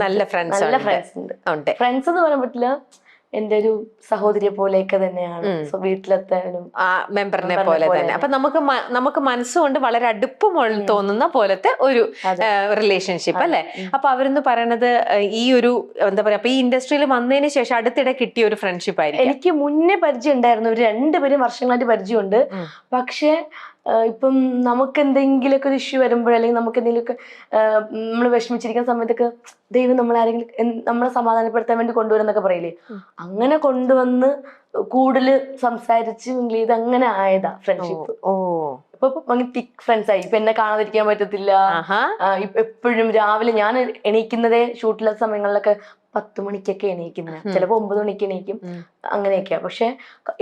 നല്ല ഫ്രണ്ട്സ് ഉണ്ട്. ഫ്രണ്ട്സ് എന്ന് പറയാൻ പറ്റില്ല, എന്റെ ഒരു സഹോദരിയെ പോലെയൊക്കെ തന്നെയാണ്. വീട്ടിലെത്താനും മെമ്പറിനെ പോലെ തന്നെ. അപ്പൊ നമുക്ക് മനസ്സുകൊണ്ട് വളരെ അടുപ്പം തോന്നുന്ന പോലത്തെ ഒരു റിലേഷൻഷിപ്പ് അല്ലെ. അപ്പൊ അവരെന്ന് പറയണത് ഈ ഒരു എന്താ പറയാ, ഈ ഇൻഡസ്ട്രിയിൽ വന്നതിന് ശേഷം അടുത്തിടെ കിട്ടിയ ഒരു ഫ്രണ്ട്ഷിപ്പ് ആയിരിക്കും. എനിക്ക് മുന്നേ പരിചയം ഉണ്ടായിരുന്നു, ഒരു രണ്ടുപേരും വർഷങ്ങളായിട്ട് പരിചയമുണ്ട്. പക്ഷെ ഇപ്പം നമുക്ക് എന്തെങ്കിലുമൊക്കെ ഒരു ഇഷ്യൂ വരുമ്പോഴോ അല്ലെങ്കിൽ നമുക്ക് എന്തെങ്കിലുമൊക്കെ നമ്മൾ വിഷമിച്ചിരിക്കുന്ന സമയത്തൊക്കെ ദൈവം നമ്മളാരെങ്കിലും നമ്മളെ സമാധാനപ്പെടുത്താൻ വേണ്ടി കൊണ്ടുവരുന്നൊക്കെ പറയില്ലേ, അങ്ങനെ കൊണ്ടുവന്ന് കൂടുതൽ സംസാരിച്ച് മിങ്കിൾ ചെയ്ത് അങ്ങനെ ആയതാ ഫ്രണ്ട്ഷിപ്പ്. ഇപ്പൊ തിക് ഫ്രണ്ട്സ് ആയി. ഇപ്പൊ എന്നെ കാണാതിരിക്കാൻ പറ്റത്തില്ല. എപ്പോഴും രാവിലെ ഞാൻ എണീക്കുന്നതേ ഷൂട്ടിലെ സമയങ്ങളിലൊക്കെ 10 മണിക്കൊക്കെ എണീക്കുന്ന, ചിലപ്പോ 9 മണിക്ക് എണീക്കും, അങ്ങനെയൊക്കെയാ. പക്ഷെ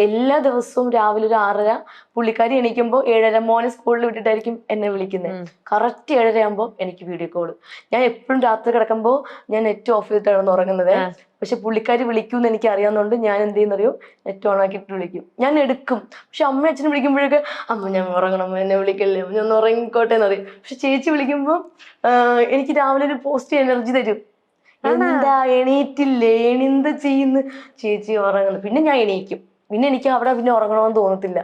എല്ലാ ദിവസവും രാവിലെ ഒരു 6:30 പുള്ളിക്കാരി എണീക്കുമ്പോ 7:30 മോനെ സ്കൂളിൽ വിട്ടിട്ടായിരിക്കും എന്നെ വിളിക്കുന്നത്. കറക്റ്റ് 7:30 ആകുമ്പോൾ എനിക്ക് വീഡിയോ കോള്. ഞാൻ എപ്പോഴും രാത്രി കിടക്കുമ്പോൾ ഞാൻ നെറ്റ് ഓഫ് ചെയ്തിട്ടാണ് ഉറങ്ങുന്നത്. പക്ഷെ പുള്ളിക്കാരി വിളിക്കുമെന്ന് എനിക്ക് അറിയാവുന്നതുകൊണ്ട് ഞാൻ എന്ത് ചെയ്യുന്നറിയോ, നെറ്റ് ഓൺ ആക്കിയിട്ട് വിളിക്കും. ഞാൻ എടുക്കും. പക്ഷെ അമ്മ അച്ഛനും വിളിക്കുമ്പോഴൊക്കെ അമ്മ ഞാൻ ഉറങ്ങണം, എന്നെ വിളിക്കല്ലേ, ഞാൻ ഒന്ന് ഉറങ്ങിക്കോട്ടെ എന്ന് പറയും. പക്ഷെ ചേച്ചി വിളിക്കുമ്പോൾ എനിക്ക് രാവിലെ ഒരു പോസിറ്റീവ് എനർജി തരും. എന്താ എണീറ്റില്ലേ, എണിന്ത് ചെയ്യുന്നു, ചേച്ചി ഉറങ്ങുന്നു. പിന്നെ ഞാൻ എണീക്കും. പിന്നെ എനിക്ക് അവിടെ പിന്നെ ഉറങ്ങണമെന്ന് തോന്നത്തില്ല.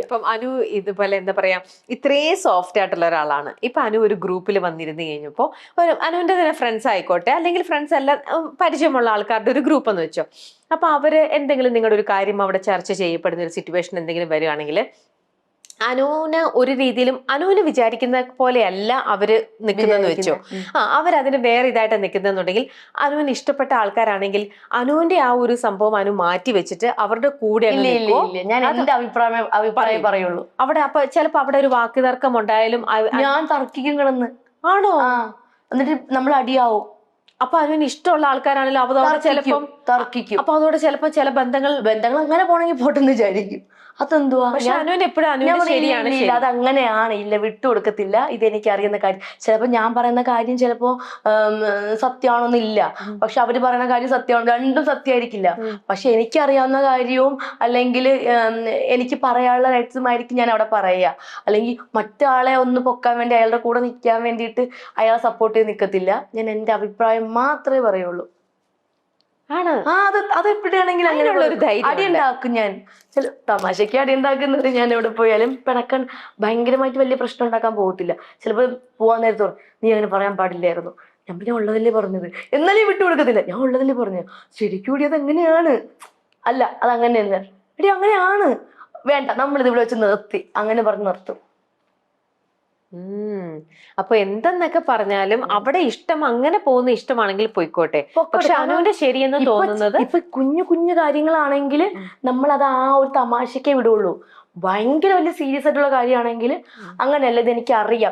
ഇപ്പം അനു ഇതുപോലെ എന്താ പറയാ, ഇത്രയും സോഫ്റ്റ് ആയിട്ടുള്ള ഒരാളാണ്. ഇപ്പൊ അനു ഒരു ഗ്രൂപ്പിൽ വന്നിരുന്നു കഴിഞ്ഞപ്പോ അനുവിന്റെ തന്നെ ഫ്രണ്ട്സ് ആയിക്കോട്ടെ, അല്ലെങ്കിൽ ഫ്രണ്ട്സ് എല്ലാം പരിചയമുള്ള ആൾക്കാരുടെ ഒരു ഗ്രൂപ്പ് എന്ന് വെച്ചോ. അപ്പൊ അവര് എന്തെങ്കിലും നിങ്ങളുടെ ഒരു കാര്യം അവിടെ ചർച്ച ചെയ്യപ്പെടുന്ന ഒരു സിറ്റുവേഷൻ എന്തെങ്കിലും വരികയാണെങ്കിൽ അനുവിന് ഒരു രീതിയിലും അനുവിന് വിചാരിക്കുന്ന പോലെയല്ല അവര് നിൽക്കുന്നതെന്ന് വെച്ചോ. അവരതിന് വേറെ ഇതായിട്ട് നിൽക്കുന്നുണ്ടെങ്കിൽ അനുവിന് ഇഷ്ടപ്പെട്ട ആൾക്കാരാണെങ്കിൽ അനുവിന്റെ ആ ഒരു സംഭവം അനു മാറ്റി വെച്ചിട്ട് അവരുടെ കൂടെ ഞാൻ എന്റെ അഭിപ്രായം പറയുള്ളൂ അവിടെ. അപ്പൊ ചിലപ്പോ അവിടെ ഒരു വാക്കുതർക്കം ഉണ്ടായാലും ഞാൻ തർക്കിക്കും കിടന്ന്. ആണോ? എന്നിട്ട് നമ്മൾ അടിയാവും. അപ്പൊ അതിന് ഇഷ്ടമുള്ള ആൾക്കാരാണെങ്കിലും അതോടെ ചിലപ്പം തർക്കിക്കും. അപ്പൊ അതോടെ ചിലപ്പോ ചില ബന്ധങ്ങൾ അങ്ങനെ പോണെങ്കിൽ പോട്ടെന്ന് വിചാരിക്കും. അതെന്തുവാ, അത് അങ്ങനെയാണ്, ഇല്ല വിട്ടുകൊടുക്കത്തില്ല, ഇതെനിക്ക് അറിയുന്ന കാര്യം. ചിലപ്പോ ഞാൻ പറയുന്ന കാര്യം ചിലപ്പോ സത്യമാണോന്നില്ല, പക്ഷെ അവര് പറയുന്ന കാര്യം സത്യമാണ്, രണ്ടും സത്യമായിരിക്കില്ല. പക്ഷെ എനിക്കറിയാവുന്ന കാര്യവും അല്ലെങ്കിൽ എനിക്ക് പറയാനുള്ള റൈറ്റ്സും ആയിരിക്കും ഞാൻ അവിടെ പറയുക. അല്ലെങ്കിൽ മറ്റാളെ ഒന്ന് പൊക്കാൻ വേണ്ടി അയാളുടെ കൂടെ നിൽക്കാൻ വേണ്ടിയിട്ട് അയാളെ സപ്പോർട്ട് ചെയ്ത് നിൽക്കത്തില്ല. ഞാൻ എന്റെ അഭിപ്രായം മാത്രമേ പറയുള്ളൂ. അതെപ്പോഴാണെങ്കിലും അങ്ങനെയുള്ള ഒരു അടി ഉണ്ടാക്കും ഞാൻ. തമാശക്ക് അടി ഉണ്ടാക്കുന്നത് ഞാൻ എവിടെ പോയാലും പിണക്കാൻ ഭയങ്കരമായിട്ട് വലിയ പ്രശ്നം ഉണ്ടാക്കാൻ പോകത്തില്ല. ചിലപ്പോ പോവാൻ നേരത്തോ നീ അങ്ങനെ പറയാൻ പാടില്ലായിരുന്നു, ഞാൻ പിന്നെ ഉള്ളതല്ലേ പറഞ്ഞത്, എന്നാലും വിട്ടു കൊടുക്കത്തില്ല. ഞാൻ ഉള്ളതല്ലേ പറഞ്ഞു, ശരിക്കും കൂടി അതെങ്ങനെയാണ്, അല്ല അതങ്ങനെ തന്നെ എടി അങ്ങനെയാണ്, വേണ്ട നമ്മളിത് ഇവിടെ വെച്ച് നിർത്തി, അങ്ങനെ പറഞ്ഞ് നിർത്തും. അപ്പൊ എന്തെന്നൊക്കെ പറഞ്ഞാലും അവിടെ ഇഷ്ടം അങ്ങനെ പോകുന്ന ഇഷ്ടമാണെങ്കിൽ പോയിക്കോട്ടെ. പക്ഷെ അനുവിന്റെ ശരിയെന്ന് തോന്നുന്നത് ഇപ്പൊ കുഞ്ഞു കുഞ്ഞു കാര്യങ്ങളാണെങ്കിൽ നമ്മൾ അത് ആ ഒരു തമാശക്കേ വിടുള്ളൂ. ഭയങ്കര വലിയ സീരിയസ് ആയിട്ടുള്ള കാര്യമാണെങ്കിൽ അങ്ങനെയല്ല, ഇത്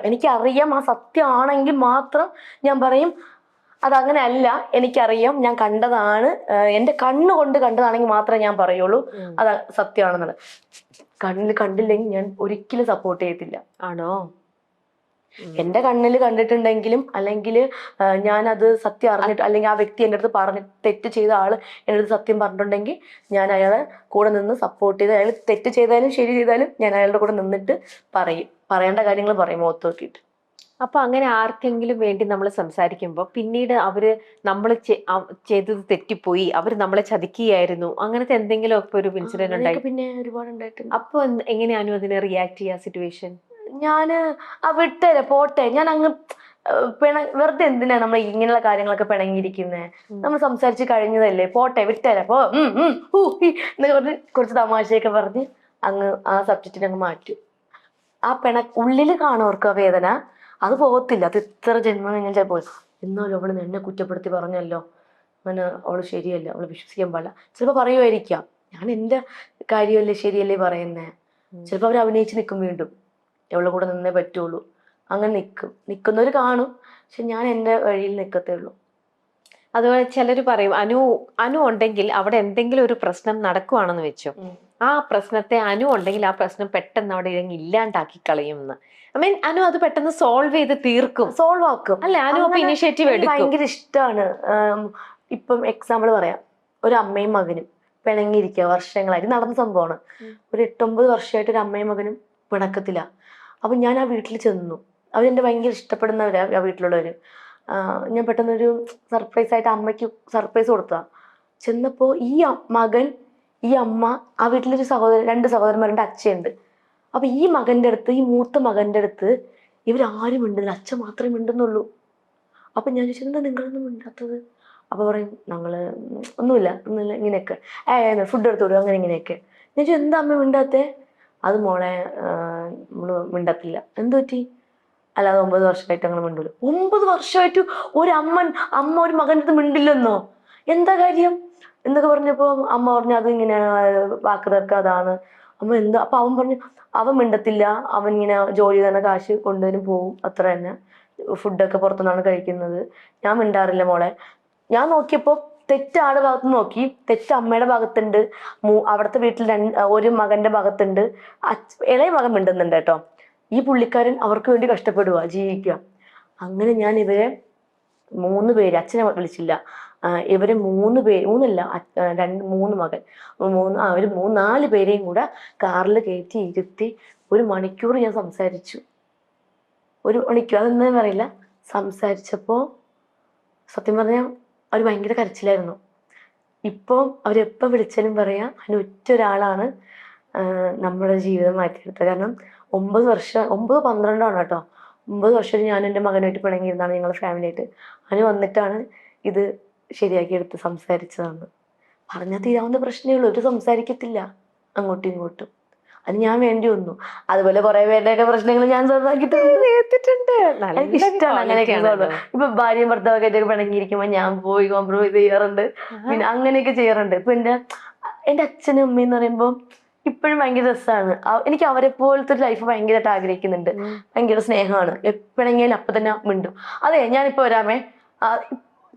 എനിക്കറിയാം ആ സത്യമാണെങ്കിൽ മാത്രം ഞാൻ പറയും അതങ്ങനെ അല്ല, എനിക്കറിയാം, ഞാൻ കണ്ടതാണ്, എന്റെ കണ്ണുകൊണ്ട് കണ്ടതാണെങ്കിൽ മാത്രമേ ഞാൻ പറയുള്ളൂ അത് സത്യമാണെന്നുള്ളത്. കണ്ണിൽ കണ്ടില്ലെങ്കിൽ ഞാൻ ഒരിക്കലും സപ്പോർട്ട് ചെയ്യത്തില്ല. ആണോ? എന്റെ കണ്ണിൽ കണ്ടിട്ടുണ്ടെങ്കിലും അല്ലെങ്കിൽ ഞാനത് സത്യം അറിഞ്ഞിട്ട് അല്ലെങ്കിൽ ആ വ്യക്തി എൻ്റെ അടുത്ത് പറഞ്ഞിട്ട് തെറ്റ് ചെയ്ത ആള് എൻ്റെ അടുത്ത് സത്യം പറഞ്ഞിട്ടുണ്ടെങ്കിൽ ഞാൻ അയാളെ കൂടെ നിന്ന് സപ്പോർട്ട് ചെയ്ത്, അയാൾ തെറ്റ് ചെയ്താലും ശരി ചെയ്താലും ഞാൻ അയാളുടെ കൂടെ നിന്നിട്ട് പറയേണ്ട കാര്യങ്ങൾ പറയും മുഖത്ത് നോക്കിയിട്ട്. അപ്പൊ അങ്ങനെ ആർക്കെങ്കിലും വേണ്ടി നമ്മൾ സംസാരിക്കുമ്പോൾ പിന്നീട് അവര് നമ്മൾ ചെയ്തത് തെറ്റിപ്പോയി, അവര് നമ്മളെ ചതിക്കുകയായിരുന്നു, അങ്ങനത്തെ എന്തെങ്കിലും ഒക്കെ ഒരു ഇൻസിഡന്റ് ഉണ്ടായി? പിന്നെ ഒരുപാട് ഉണ്ടായിട്ടുണ്ട്. അപ്പൊ എങ്ങനെയാണ് അതിനെ റിയാക്ട് ചെയ്യാ സിറ്റുവേഷൻ? ഞാന് വിട്ടേരെ പോട്ടെ, ഞാൻ അങ്ങ് വെറുതെ എന്തിനാ നമ്മൾ ഇങ്ങനെയുള്ള കാര്യങ്ങളൊക്കെ പിണങ്ങിയിരിക്കുന്നത്, നമ്മൾ സംസാരിച്ച് കഴിഞ്ഞതല്ലേ, പോട്ടെ വിട്ടേരെ പോ എന്നൊക്കെ പറഞ്ഞ് കുറച്ച് തമാശയൊക്കെ പറഞ്ഞ് അങ്ങ് ആ സബ്ജക്റ്റിനെ അങ്ങ് മാറ്റും. ആ ഉള്ളില് കാണുവർക്ക് ആ വേദന അത് പോകത്തില്ല. അത് എത്ര ജന്മം കഴിഞ്ഞാൽ ചിലപ്പോൾ എന്നാലും അവള് എന്നെ കുറ്റപ്പെടുത്തി പറഞ്ഞല്ലോ, അങ്ങനെ അവള് ശരിയല്ല, അവള് വിശ്വസിക്കാൻ പാടില്ല, ചിലപ്പോ പറയുമായിരിക്കാം. ഞാൻ എന്റെ കാര്യമല്ലേ ശരിയല്ലേ പറയുന്നേ. ചിലപ്പോ അവർ അഭിനയിച്ച് നിൽക്കും, വീണ്ടും എവളുടെ കൂടെ നിന്നേ പറ്റുള്ളൂ, അങ്ങനെ നിൽക്കുന്നവർ കാണും. പക്ഷെ ഞാൻ എൻ്റെ വഴിയിൽ നിൽക്കത്തേ ഉള്ളൂ. അതുപോലെ ചിലർ പറയും അനു ഉണ്ടെങ്കിൽ അവിടെ എന്തെങ്കിലും ഒരു പ്രശ്നം നടക്കുവാണെന്ന് വെച്ചോ, ആ പ്രശ്നത്തെ അനു ഉണ്ടെങ്കിൽ ആ പ്രശ്നം പെട്ടെന്ന് അവിടെ ഇല്ലാണ്ടാക്കി കളയുമെന്ന്. ഐ മീൻ അനു അത് പെട്ടെന്ന് സോൾവ് ആക്കും അല്ലെ? അനു അപ്പൊ ഇനിഷ്യേറ്റീവ് എടുക്കും. ഭയങ്കര ഇഷ്ടമാണ്. ഇപ്പം എക്സാമ്പിൾ പറയാം, ഒരു അമ്മയും മകനും പിണങ്ങിയിരിക്കുക വർഷങ്ങളായിട്ട് നടന്ന സംഭവമാണ്. ഒരു 8-9 വർഷമായിട്ട് ഒരു അമ്മയും മകനും പിണക്കത്തില്ല. അപ്പൊ ഞാൻ ആ വീട്ടിൽ ചെന്നു. അവരെന്റെ ഭയങ്കര ഇഷ്ടപ്പെടുന്നവരാ ആ വീട്ടിലുള്ളവര്. ഞാൻ പെട്ടെന്നൊരു സർപ്രൈസ് ആയിട്ട് അമ്മയ്ക്ക് സർപ്രൈസ് കൊടുത്തതാ. ചെന്നപ്പോ മകൻ ഈ അമ്മ, ആ വീട്ടിലൊരു രണ്ട് സഹോദരന്മാരുടെ അച്ഛയുണ്ട്. അപ്പൊ ഈ മകന്റെ അടുത്ത്, ഈ മൂത്ത മകന്റെ അടുത്ത് ഇവരാരും മിണ്ടുന്നില്ല, അച്ഛൻ മാത്രമേ മിണ്ടുന്നുള്ളൂ. അപ്പൊ ഞാൻ ചോദിച്ചു, എന്താ നിങ്ങളൊന്നും മിണ്ടാത്തത്? അപ്പൊ പറയും, ഒന്നുമില്ല ഇങ്ങനെയൊക്കെ, ഫുഡ് എടുത്തു വിടും, അങ്ങനെ ഇങ്ങനെയൊക്കെ. ഞാൻ ചോദിച്ചു, എന്താ അമ്മ മിണ്ടാത്തേ? അത് മോളെ നമ്മള് മിണ്ടത്തില്ല. എന്തു പറ്റി? അല്ലാതെ 9 വർഷമായിട്ട് അങ്ങനെ മിണ്ടൂല. 9 വർഷമായിട്ട് അമ്മ ഒരു മകൻ്റെ അടുത്ത് മിണ്ടില്ലെന്നോ? എന്താ കാര്യം എന്നൊക്കെ പറഞ്ഞപ്പോ അമ്മ പറഞ്ഞു, അത് ഇങ്ങനെ വാക്ക് തർക്കം അതാണ്. അമ്മ എന്താ? അപ്പൊ അവൻ പറഞ്ഞു, അവൻ മിണ്ടത്തില്ല, അവൻ ഇങ്ങനെ ജോലി തന്നെ കാശ് കൊണ്ടുവരും പോവും, അത്ര തന്നെ. ഫുഡൊക്കെ പുറത്തുനിന്നാണ് കഴിക്കുന്നത്, ഞാൻ മിണ്ടാറില്ല മോളെ. ഞാൻ നോക്കിയപ്പോ തെറ്റ് ആളുടെ ഭാഗത്ത് നോക്കി, തെറ്റ് അമ്മയുടെ ഭാഗത്തുണ്ട്, അവിടുത്തെ വീട്ടിൽ ഒരു മകന്റെ ഭാഗത്തുണ്ട്, ഇളയ മകൻ മിണ്ടുന്നുണ്ട് കേട്ടോ. ഈ പുള്ളിക്കാരൻ അവർക്ക് വേണ്ടി കഷ്ടപ്പെടുക, ജീവിക്കുക. അങ്ങനെ ഞാൻ ഇവരെ 3 പേര്, അച്ഛനെ വിളിച്ചില്ല, ഇവര് 3 പേര്, 3 മകൻ, ഒരു 4 പേരെയും കൂടെ കാറിൽ കയറ്റി ഇരുത്തി 1 മണിക്കൂർ ഞാൻ സംസാരിച്ചു. 1 മണിക്കൂർ, അതെന്താ പറയില്ല. സംസാരിച്ചപ്പോ സത്യം പറഞ്ഞാൽ അവർ ഭയങ്കര കരച്ചിലായിരുന്നു. ഇപ്പോൾ അവരെപ്പോൾ വിളിച്ചാലും പറയാ, അതിന് ഒറ്റ ഒരാളാണ് നമ്മുടെ ജീവിതം മാറ്റിയെടുത്തത്. കാരണം 9 വർഷം, 9-12 ആണ് കേട്ടോ. 9 വർഷം ഞാൻ എൻ്റെ മകനായിട്ട് പിണങ്ങിയിരുന്നാണ്, ഞങ്ങൾ ഫാമിലിയായിട്ട്. അതിന് വന്നിട്ടാണ് ഇത് ശരിയാക്കിയെടുത്ത് സംസാരിച്ചതാണ്. പറഞ്ഞാൽ തീരാവുന്ന പ്രശ്നമേ ഉള്ളൂ, ഒരു സംസാരിക്കത്തില്ല അങ്ങോട്ടും ഇങ്ങോട്ടും. അത് ഞാൻ വേണ്ടി വന്നു. അതുപോലെ കുറെ പേരുടെയൊക്കെ പ്രശ്നങ്ങൾ ഞാൻ സ്വന്തമാക്കിയിട്ടുണ്ട്. എനിക്ക് ഇഷ്ടമാണ് അങ്ങനെയൊക്കെ. ഇപ്പൊ ഭാര്യയും ഭർത്താവൊക്കെ ആയിട്ടൊക്കെ പിണങ്ങിയിരിക്കുമ്പോ ഞാൻ പോയി കോംപ്രമൈസ് ചെയ്യാറുണ്ട്, പിന്നെ അങ്ങനെയൊക്കെ ചെയ്യാറുണ്ട്. ഇപ്പൊ എന്റെ അച്ഛനും അമ്മയും എന്ന് പറയുമ്പോ ഇപ്പോഴും ഭയങ്കര രസമാണ്. എനിക്ക് അവരെ പോലത്തെ ഒരു ലൈഫ് ഭയങ്കരമായിട്ട് ആഗ്രഹിക്കുന്നുണ്ട്. ഭയങ്കര സ്നേഹമാണ്. എപ്പോഴെങ്കിലും അപ്പൊ തന്നെ മിണ്ടും. അതെ, ഞാനിപ്പോ വരാമേ,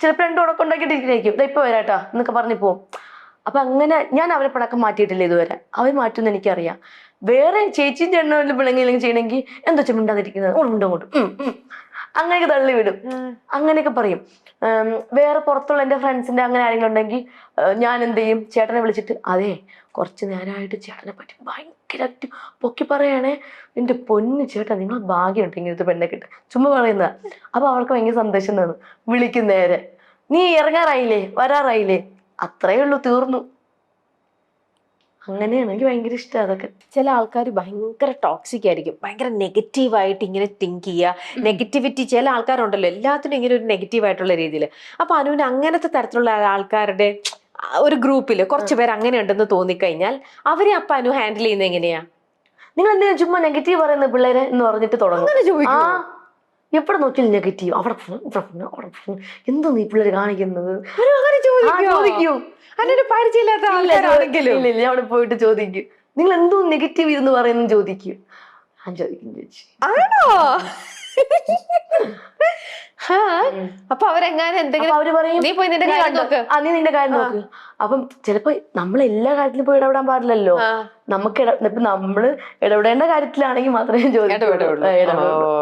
ചിലപ്പോ 2 ഉണക്കം ഉണ്ടാക്കിയിട്ടിരിക്കും, ഇപ്പൊ വരാട്ടാ എന്നൊക്കെ പറഞ്ഞു പോവും. അപ്പൊ അങ്ങനെ ഞാൻ അവരെ പിണക്കം മാറ്റിയിട്ടില്ല ഇതുവരെ. അവർ മാറ്റുമെന്ന് എനിക്കറിയാം. വേറെ ചേച്ചിയും ചേട്ടനും പിണങ്ങിയില്ലെങ്കിൽ ചെയ്യണമെങ്കിൽ എന്താ വെച്ചാൽ മിണ്ടാതിരിക്കുന്നത്, അങ്ങോട്ടും അങ്ങനെയൊക്കെ തള്ളി വിടും, അങ്ങനെയൊക്കെ പറയും. വേറെ പുറത്തുള്ള എൻ്റെ ഫ്രണ്ട്സിന്റെ അങ്ങനെ ആരെങ്കിലും ഉണ്ടെങ്കിൽ ഞാൻ എന്ത് ചെയ്യും, ചേട്ടനെ വിളിച്ചിട്ട്, അതെ കുറച്ച് നേരമായിട്ട് ചേട്ടനെ പറ്റി ഭയങ്കരമായിട്ട് പൊക്കി പറയണേ, എൻ്റെ പൊന്നു ചേട്ടാ നിങ്ങൾ ഭാഗ്യമുണ്ട് ഇങ്ങനത്തെ പെണ്ണെ കിട്ടും, ചുമ്മാ പറയുന്നതാ. അപ്പൊ അവൾക്ക് ഭയങ്കര സന്തോഷം തോന്നും. വിളിക്കും നേരെ, നീ ഇറങ്ങാറായില്ലേ, വരാറായില്ലേ, അത്രയേ ഉള്ളൂ, തീർന്നു. അങ്ങനെയാണ്, എനിക്ക് ഭയങ്കര ഇഷ്ടം അതൊക്കെ. ചില ആൾക്കാർ ഭയങ്കര ടോക്സിക് ആയിരിക്കും, ഭയങ്കര നെഗറ്റീവായിട്ട് ഇങ്ങനെ തിങ്ക് ചെയ്യുക, നെഗറ്റിവിറ്റി. ചില ആൾക്കാരുണ്ടല്ലോ എല്ലാത്തിനും ഇങ്ങനെ ഒരു നെഗറ്റീവായിട്ടുള്ള രീതിയിൽ. അപ്പൊ അനുവിന് അങ്ങനത്തെ തരത്തിലുള്ള ആൾക്കാരുടെ ഒരു ഗ്രൂപ്പിൽ കുറച്ച് പേര് അങ്ങനെ ഉണ്ടെന്ന് തോന്നിക്കഴിഞ്ഞാൽ അവരെ അപ്പൊ അനു ഹാൻഡിൽ ചെയ്യുന്നത് എങ്ങനെയാ? നിങ്ങൾ എന്തിനാ ചുമ്മാ നെഗറ്റീവ് പറയുന്ന പിള്ളേരെ എന്ന് പറഞ്ഞിട്ട് തുടങ്ങും. എവിടെ നോക്കിയാലും നെഗറ്റീവ്, അവിടെ എന്തോ നീ പിള്ളേര് കാണിക്കുന്നത് ചോദിക്കും. ഇല്ല, അവിടെ പോയിട്ട് ചോദിക്കും, നിങ്ങൾ എന്തോ നെഗറ്റീവ് ഇരുന്ന് പറയുന്നു ചോദിക്കും. ഞാൻ ചോദിക്കും, ചേച്ചി ആണോ? അപ്പൊ അവരെങ്ങാനും എന്തെങ്കിലും അവര് പറയും, നീ പോയി നിന്റെ കാര്യം നോക്ക്, നീ നിന്റെ കാര്യം നോക്ക്. അപ്പം ചിലപ്പോ നമ്മൾ എല്ലാ കാര്യത്തിലും പോയി ഇടപെടാൻ പാടില്ലല്ലോ. നമുക്ക് ഇപ്പൊ നമ്മള് ഇടപെടേണ്ട കാര്യത്തിലാണെങ്കിൽ മാത്രമേ ചോദിക്കുള്ളൂ.